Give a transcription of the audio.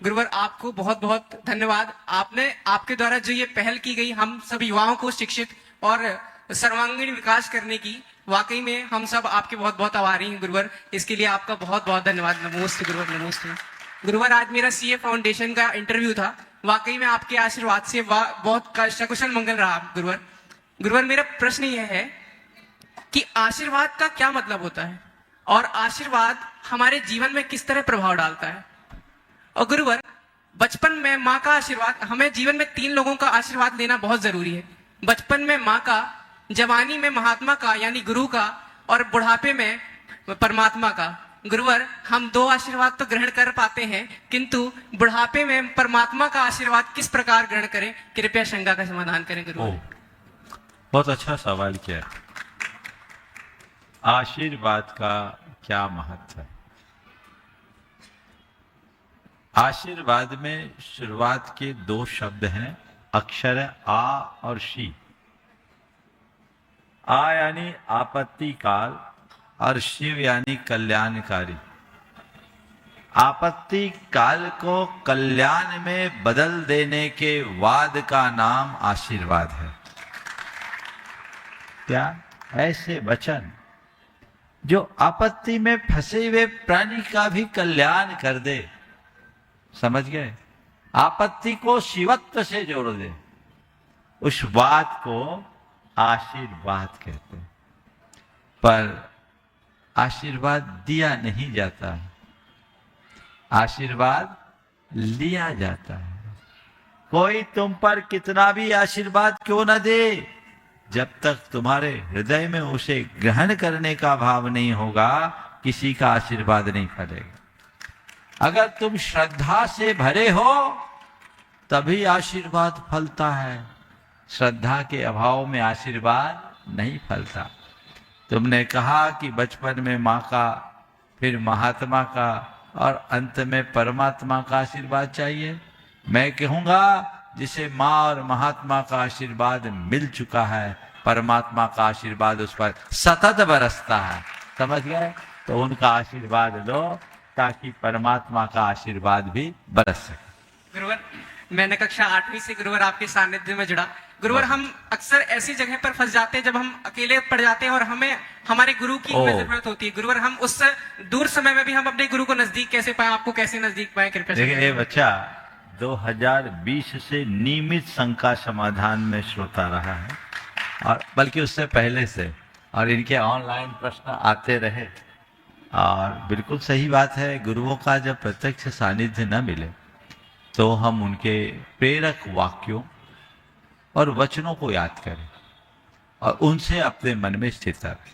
गुरुवर आपको बहुत बहुत धन्यवाद। आपने आपके द्वारा जो ये पहल की गई हम सब युवाओं को शिक्षित और सर्वांगीण विकास करने की, वाकई में हम सब आपके बहुत बहुत आभारी हैं गुरुवर। इसके लिए आपका बहुत बहुत धन्यवाद। नमोस्ते गुरुवर, नमोस्ते गुरुवर। आज मेरा सीए फाउंडेशन का इंटरव्यू था, वाकई में आपके आशीर्वाद से बहुत सकुशल मंगल रहा गुरुवर। गुरुवर मेरा प्रश्न यह है कि आशीर्वाद का क्या मतलब होता है और आशीर्वाद हमारे जीवन में किस तरह प्रभाव डालता है। और गुरुवर बचपन में माँ का आशीर्वाद, हमें जीवन में 3 लोगों का आशीर्वाद लेना बहुत जरूरी है। बचपन में माँ का, जवानी में महात्मा का यानी गुरु का, और बुढ़ापे में परमात्मा का। गुरुवर हम 2 आशीर्वाद तो ग्रहण कर पाते हैं, किंतु बुढ़ापे में परमात्मा का आशीर्वाद किस प्रकार ग्रहण करें, कृपया शंका का समाधान करें गुरुवर। बहुत अच्छा सवाल किया। आशीर्वाद का क्या महत्व है। आशीर्वाद में शुरुआत के 2 शब्द हैं, अक्षर आ और शी। आ यानी आपत्ति काल और शिव यानी कल्याणकारी। आपत्ति काल को कल्याण में बदल देने के वाद का नाम आशीर्वाद है। क्या ऐसे वचन जो आपत्ति में फंसे हुए प्राणी का भी कल्याण कर दे, समझ गए, आपत्ति को शिवत्व से जोड़ दे, उस बात को आशीर्वाद कहते हैं। पर आशीर्वाद दिया नहीं जाता, आशीर्वाद लिया जाता है। कोई तुम पर कितना भी आशीर्वाद क्यों न दे, जब तक तुम्हारे हृदय में उसे ग्रहण करने का भाव नहीं होगा, किसी का आशीर्वाद नहीं फलेगा। अगर तुम श्रद्धा से भरे हो तभी आशीर्वाद फलता है, श्रद्धा के अभाव में आशीर्वाद नहीं फलता। तुमने कहा कि बचपन में माँ का, फिर महात्मा का और अंत में परमात्मा का आशीर्वाद चाहिए। मैं कहूंगा जिसे माँ और महात्मा का आशीर्वाद मिल चुका है, परमात्मा का आशीर्वाद उस पर सतत बरसता है, समझ गए। तो उनका आशीर्वाद लो ताकि परमात्मा का आशीर्वाद भी बरस सके। गुरुवर मैंने कक्षा 8वीं से गुरुवर आपके सानिध्य में जुड़ा। गुरुवर हम अक्सर ऐसी जगह पर फंस जाते हैं जब हम अकेले पड़ जाते हैं और हमें हमारे गुरु की जरूरत होती है। गुरुवर हम उस दूर समय में भी हम अपने गुरु को नजदीक कैसे पाए, आपको कैसे नजदीक पाए, कृपया। देखिए ये बच्चा 2020 से नियमित शंका समाधान में श्रोता रहा है, और बल्कि उससे पहले से, और इनके ऑनलाइन प्रश्न आते रहे। और बिल्कुल सही बात है, गुरुओं का जब प्रत्यक्ष सानिध्य न मिले तो हम उनके प्रेरक वाक्यों और वचनों को याद करें और उनसे अपने मन में स्थिर रखें।